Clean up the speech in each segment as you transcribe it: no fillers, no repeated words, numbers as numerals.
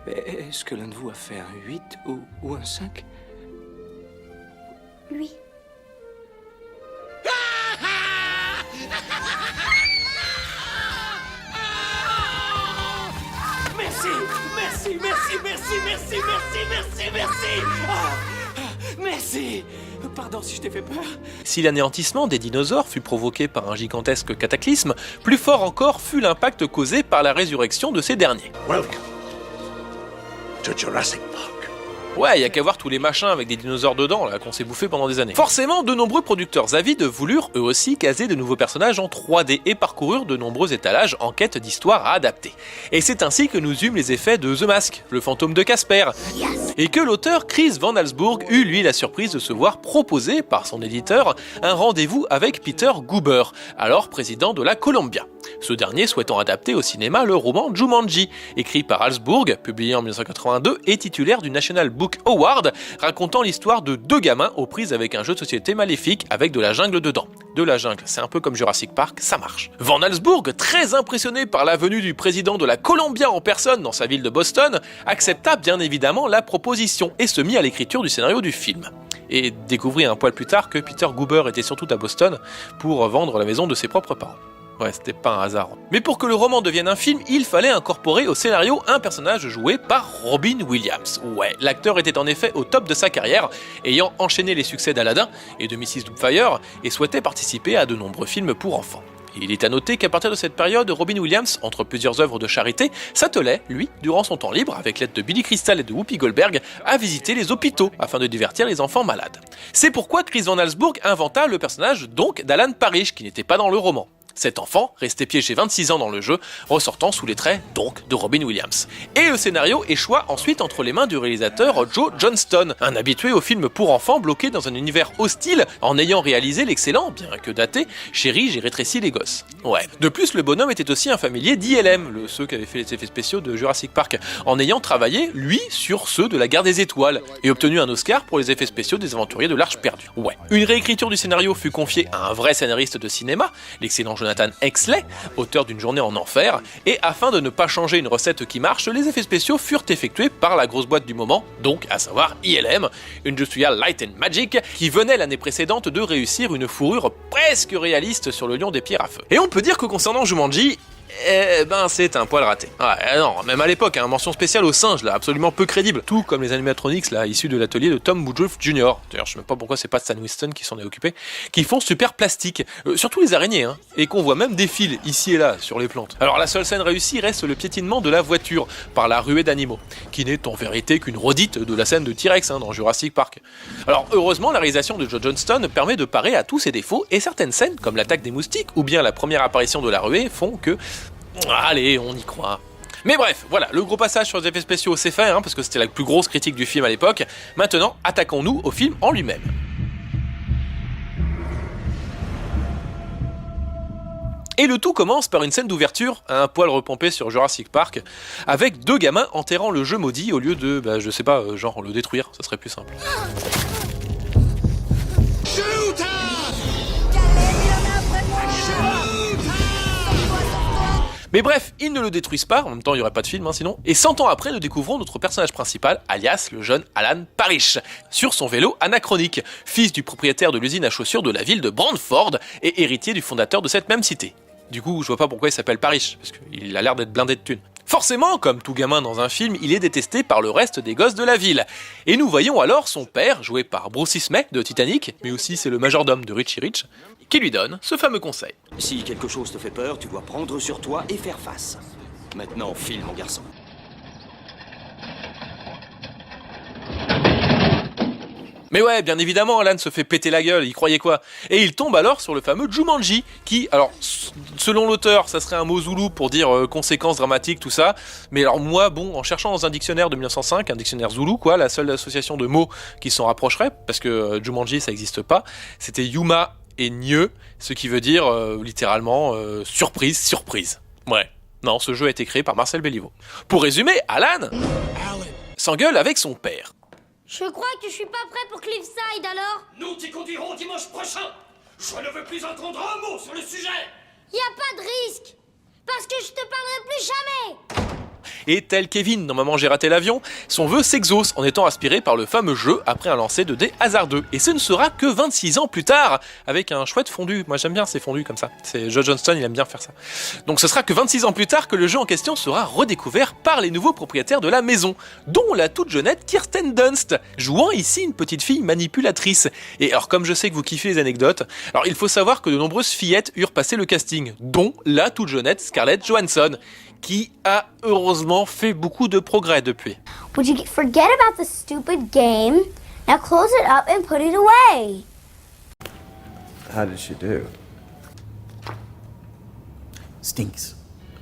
Est-ce que l'un de vous a fait un 8 ou un 5? Lui. Merci, merci, merci, merci, merci, merci, merci, merci. Merci. Pardon si je t'ai fait peur. Si l'anéantissement des dinosaures fut provoqué par un gigantesque cataclysme, plus fort encore fut l'impact causé par la résurrection de ces derniers. Welcome to Jurassic Park. Ouais, y a qu'à voir tous les machins avec des dinosaures dedans là qu'on s'est bouffé pendant des années. Forcément, de nombreux producteurs avides voulurent eux aussi caser de nouveaux personnages en 3D et parcoururent de nombreux étalages en quête d'histoires à adapter. Et c'est ainsi que nous eûmes les effets de The Mask, le fantôme de Casper, et que l'auteur Chris Van Allsburg eut lui la surprise de se voir proposer par son éditeur un rendez-vous avec Peter Guber, alors président de la Columbia. Ce dernier souhaitant adapter au cinéma le roman Jumanji, écrit par Allsburg, publié en 1982 et titulaire du National Book Award, racontant l'histoire de deux gamins aux prises avec un jeu de société maléfique avec de la jungle dedans. De la jungle, c'est un peu comme Jurassic Park, ça marche. Van Allsburg, très impressionné par la venue du président de la Columbia en personne dans sa ville de Boston, accepta bien évidemment la proposition et se mit à l'écriture du scénario du film. Et découvrit un poil plus tard que Peter Guber était surtout à Boston pour vendre la maison de ses propres parents. Ouais, c'était pas un hasard. Mais pour que le roman devienne un film, il fallait incorporer au scénario un personnage joué par Robin Williams. Ouais, l'acteur était en effet au top de sa carrière, ayant enchaîné les succès d'Aladdin et de Mrs. Doubtfire, et souhaitait participer à de nombreux films pour enfants. Il est à noter qu'à partir de cette période, Robin Williams, entre plusieurs œuvres de charité, s'attelait, lui, durant son temps libre, avec l'aide de Billy Crystal et de Whoopi Goldberg, à visiter les hôpitaux afin de divertir les enfants malades. C'est pourquoi Chris Van Allsburg inventa le personnage donc d'Alan Parrish, qui n'était pas dans le roman. Cet enfant, resté piégé 26 ans dans le jeu, ressortant sous les traits, donc, de Robin Williams. Et le scénario échoua ensuite entre les mains du réalisateur Joe Johnston, un habitué aux films pour enfants bloqué dans un univers hostile en ayant réalisé l'excellent, bien que daté, Chérie, j'ai rétréci les gosses. Ouais. De plus, le bonhomme était aussi un familier d'ILM, ceux qui avaient fait les effets spéciaux de Jurassic Park, en ayant travaillé, lui, sur ceux de la Guerre des Étoiles, et obtenu un Oscar pour les effets spéciaux des Aventuriers de l'Arche perdue. Ouais. Une réécriture du scénario fut confiée à un vrai scénariste de cinéma, l'excellent Jonathan Exley, auteur d'une Journée en enfer, et afin de ne pas changer une recette qui marche, les effets spéciaux furent effectués par la grosse boîte du moment, donc à savoir ILM, Industrial Light and Magic, qui venait l'année précédente de réussir une fourrure presque réaliste sur le lion des pierres à feu. Et on peut dire que concernant Jumanji, c'est un poil raté. Ouais, non, même à l'époque, mention spéciale aux singes, là, absolument peu crédible. Tout comme les animatronics, là, issus de l'atelier de Tom Woodruff Jr. D'ailleurs, je sais même pas pourquoi c'est pas Stan Winston qui s'en est occupé. Qui font super plastique. Surtout les araignées, et qu'on voit même des fils, ici et là, sur les plantes. Alors, la seule scène réussie reste le piétinement de la voiture, par la ruée d'animaux, qui n'est en vérité qu'une redite de la scène de T-Rex, dans Jurassic Park. Alors, heureusement, la réalisation de Joe Johnston permet de parer à tous ces défauts, et certaines scènes, comme l'attaque des moustiques, ou bien la première apparition de la ruée, font que allez, on y croit. Mais bref, voilà, le gros passage sur les effets spéciaux c'est fait, parce que c'était la plus grosse critique du film à l'époque. Maintenant, attaquons-nous au film en lui-même. Et le tout commence par une scène d'ouverture, un poil repompé sur Jurassic Park, avec deux gamins enterrant le jeu maudit au lieu de, je sais pas, genre le détruire, ça serait plus simple. Mais bref, ils ne le détruisent pas, en même temps il n'y aurait pas de film sinon, et 100 ans après nous découvrons notre personnage principal, alias le jeune Alan Parrish, sur son vélo anachronique, fils du propriétaire de l'usine à chaussures de la ville de Brantford et héritier du fondateur de cette même cité. Du coup, je vois pas pourquoi il s'appelle Parrish, parce qu'il a l'air d'être blindé de thunes. Forcément, comme tout gamin dans un film, il est détesté par le reste des gosses de la ville. Et nous voyons alors son père, joué par Bruce Ismay de Titanic, mais aussi c'est le majordome de Richie Rich, qui lui donne ce fameux conseil. Si quelque chose te fait peur, tu dois prendre sur toi et faire face. Maintenant, file mon garçon. Mais ouais, bien évidemment, Alan se fait péter la gueule, il croyait quoi? Et il tombe alors sur le fameux Jumanji, qui, alors, selon l'auteur, ça serait un mot zoulou pour dire conséquences dramatiques, tout ça, mais alors moi, en cherchant dans un dictionnaire de 1905, un dictionnaire zoulou, quoi, la seule association de mots qui s'en rapprocherait, parce que Jumanji, ça n'existe pas, c'était Yuma et Nye, ce qui veut dire, littéralement, surprise, surprise. Ouais. Non, ce jeu a été créé par Marcel Béliveau. Pour résumer, Alan s'engueule avec son père. Je crois que je suis pas prêt pour Cliffside alors. Nous t'y conduirons dimanche prochain. Je ne veux plus entendre un mot sur le sujet. Y a pas de risque. Parce que je te parlerai plus jamais. Et tel Kevin dans Maman j'ai raté l'avion, son vœu s'exauce en étant aspiré par le fameux jeu après un lancer de dés hasardeux. Et ce ne sera que 26 ans plus tard, avec un chouette fondu. Moi j'aime bien ces fondus comme ça. C'est Joe Johnston, il aime bien faire ça. Donc ce sera que 26 ans plus tard que le jeu en question sera redécouvert par les nouveaux propriétaires de la maison, dont la toute jeunette Kirsten Dunst, jouant ici une petite fille manipulatrice. Et alors comme je sais que vous kiffez les anecdotes, alors il faut savoir que de nombreuses fillettes eurent passé le casting, dont la toute jeunette Scarlett Johansson, qui a heureusement fait beaucoup de progrès depuis. Would you forget about the stupid game? Now close it up and put it away. How did she do? Stinks.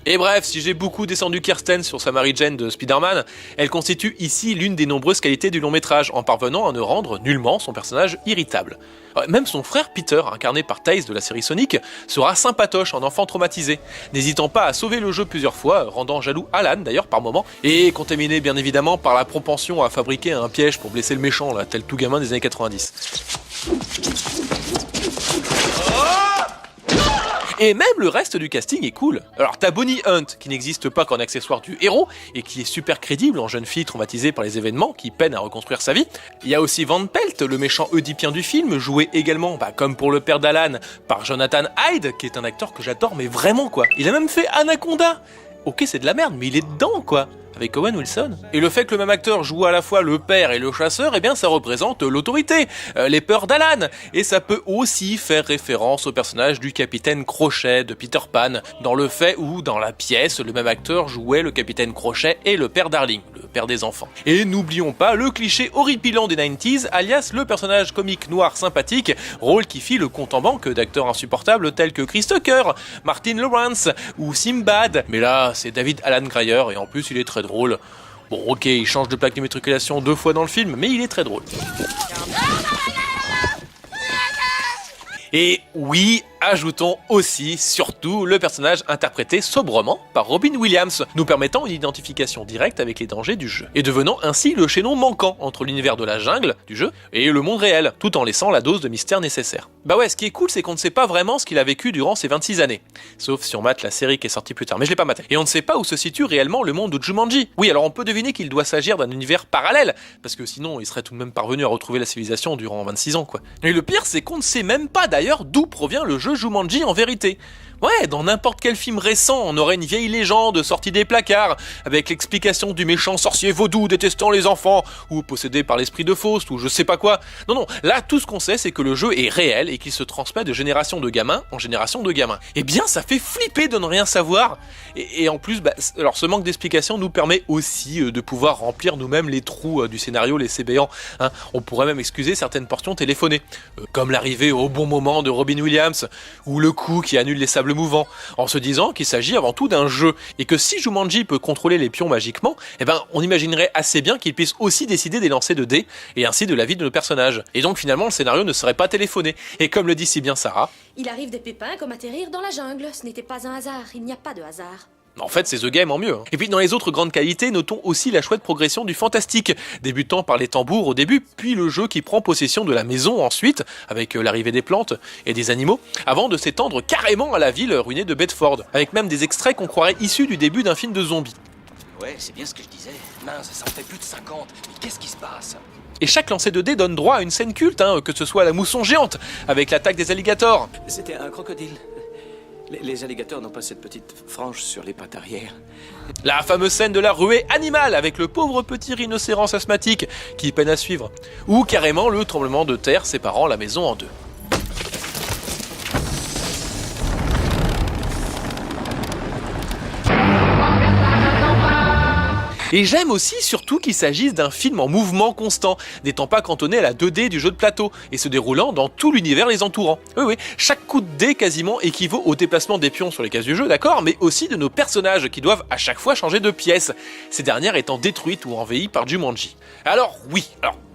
Et bref, si j'ai beaucoup descendu Kirsten sur sa Mary Jane de Spider-Man, elle constitue ici l'une des nombreuses qualités du long métrage, en parvenant à ne rendre nullement son personnage irritable. Même son frère Peter, incarné par Tails de la série Sonic, sera sympatoche en enfant traumatisé, n'hésitant pas à sauver le jeu plusieurs fois, rendant jaloux Alan d'ailleurs par moment, et contaminé bien évidemment par la propension à fabriquer un piège pour blesser le méchant, là, tel tout gamin des années 90. Et même le reste du casting est cool. Alors t'as Bonnie Hunt, qui n'existe pas qu'en accessoire du héros, et qui est super crédible en jeune fille traumatisée par les événements, qui peine à reconstruire sa vie. Il y a aussi Van Pelt, le méchant oedipien du film, joué également, comme pour le père d'Alan, par Jonathan Hyde, qui est un acteur que j'adore, mais vraiment quoi. Il a même fait Anaconda. Ok, c'est de la merde, mais il est dedans quoi, avec Owen Wilson. Et le fait que le même acteur joue à la fois le père et le chasseur, eh bien ça représente l'autorité, les peurs d'Alan. Et ça peut aussi faire référence au personnage du capitaine Crochet de Peter Pan, dans le fait où, dans la pièce, le même acteur jouait le capitaine Crochet et le père Darling, le père des enfants. Et n'oublions pas le cliché horripilant des 90s, alias le personnage comique noir sympathique, rôle qui fit le compte en banque d'acteurs insupportables tels que Chris Tucker, Martin Lawrence ou Sinbad. Mais là, c'est David Alan Grier, et en plus il est très drôle. Bon ok, il change de plaque d'immatriculation 2 fois dans le film, mais il est très drôle. Et oui, ajoutons aussi, surtout, le personnage interprété sobrement par Robin Williams, nous permettant une identification directe avec les dangers du jeu, et devenant ainsi le chaînon manquant entre l'univers de la jungle, du jeu, et le monde réel, tout en laissant la dose de mystère nécessaire. Bah ouais, ce qui est cool, c'est qu'on ne sait pas vraiment ce qu'il a vécu durant ces 26 années, sauf si on mate la série qui est sortie plus tard, mais je l'ai pas maté. Et on ne sait pas où se situe réellement le monde de Jumanji. Oui, alors on peut deviner qu'il doit s'agir d'un univers parallèle, parce que sinon il serait tout de même parvenu à retrouver la civilisation durant 26 ans, quoi. Et le pire, c'est qu'on ne sait même pas d'ailleurs d'où provient le jeu Jumanji en vérité. Ouais, dans n'importe quel film récent, on aurait une vieille légende sortie des placards, avec l'explication du méchant sorcier vaudou détestant les enfants, ou possédé par l'esprit de Faust, ou je sais pas quoi. Non, là, tout ce qu'on sait, c'est que le jeu est réel, et qu'il se transmet de génération de gamins en génération de gamins. Eh bien, ça fait flipper de ne rien savoir, et en plus, alors ce manque d'explication nous permet aussi de pouvoir remplir nous-mêmes les trous du scénario laissés béants. On pourrait même excuser certaines portions téléphonées, comme l'arrivée au bon moment de Robin Williams, ou le coup qui annule les sables mouvant, en se disant qu'il s'agit avant tout d'un jeu, et que si Jumanji peut contrôler les pions magiquement, on imaginerait assez bien qu'il puisse aussi décider des lancers de dés, et ainsi de la vie de nos personnages. Et donc finalement le scénario ne serait pas téléphoné, et comme le dit si bien Sarah, il arrive des pépins comme atterrir dans la jungle, ce n'était pas un hasard, il n'y a pas de hasard. En fait, c'est The Game en mieux. Et puis dans les autres grandes qualités, notons aussi la chouette progression du fantastique, débutant par les tambours au début, puis le jeu qui prend possession de la maison ensuite, avec l'arrivée des plantes et des animaux, avant de s'étendre carrément à la ville ruinée de Bedford, avec même des extraits qu'on croirait issus du début d'un film de zombies. Ouais, c'est bien ce que je disais. Mince, ça en fait plus de 50. Mais qu'est-ce qui se passe? Et chaque lancer de dés donne droit à une scène culte, que ce soit la mousson géante, avec l'attaque des alligators. C'était un crocodile. Les alligators n'ont pas cette petite frange sur les pattes arrière. La fameuse scène de la ruée animale avec le pauvre petit rhinocéros asthmatique qui peine à suivre. Ou carrément le tremblement de terre séparant la maison en deux. Et j'aime aussi surtout qu'il s'agisse d'un film en mouvement constant, n'étant pas cantonné à la 2D du jeu de plateau, et se déroulant dans tout l'univers les entourant. Oui, chaque coup de dé quasiment équivaut au déplacement des pions sur les cases du jeu, d'accord, mais aussi de nos personnages qui doivent à chaque fois changer de pièces, ces dernières étant détruites ou envahies par Jumanji. Alors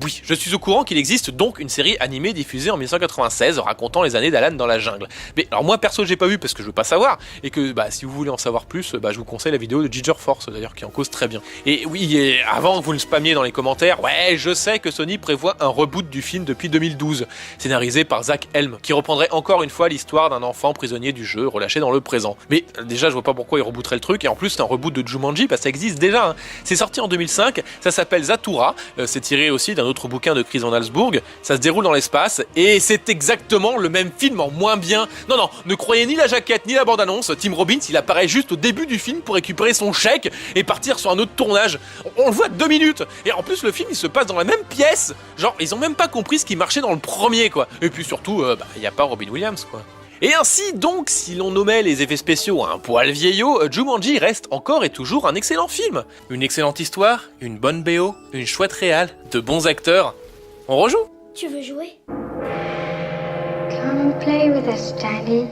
Oui, je suis au courant qu'il existe donc une série animée diffusée en 1996 racontant les années d'Alan dans la jungle. Mais alors moi perso j'ai pas vu parce que je veux pas savoir, et que si vous voulez en savoir plus, je vous conseille la vidéo de Ginger Force d'ailleurs qui en cause très bien. Et oui, et avant que vous le spammiez dans les commentaires, ouais je sais que Sony prévoit un reboot du film depuis 2012, scénarisé par Zach Helm, qui reprendrait encore une fois l'histoire d'un enfant prisonnier du jeu relâché dans le présent. Mais déjà je vois pas pourquoi il rebooterait le truc, et en plus c'est un reboot de Jumanji parce que ça existe déjà, hein. C'est sorti en 2005, ça s'appelle Zathura, c'est tiré aussi d'un autre bouquin de Chris Van Allsburg, ça se déroule dans l'espace, et c'est exactement le même film en moins bien. Non, ne croyez ni la jaquette ni la bande-annonce, Tim Robbins il apparaît juste au début du film pour récupérer son chèque et partir sur un autre tournage. On le voit 2 minutes, et en plus le film il se passe dans la même pièce, genre ils ont même pas compris ce qui marchait dans le premier quoi, et puis surtout, y a pas Robin Williams quoi. Et ainsi donc, si l'on nommait les effets spéciaux un poil vieillot, Jumanji reste encore et toujours un excellent film. Une excellente histoire, une bonne BO, une chouette réal, de bons acteurs. On rejoue ? Tu veux jouer? Come play with us, Daddy.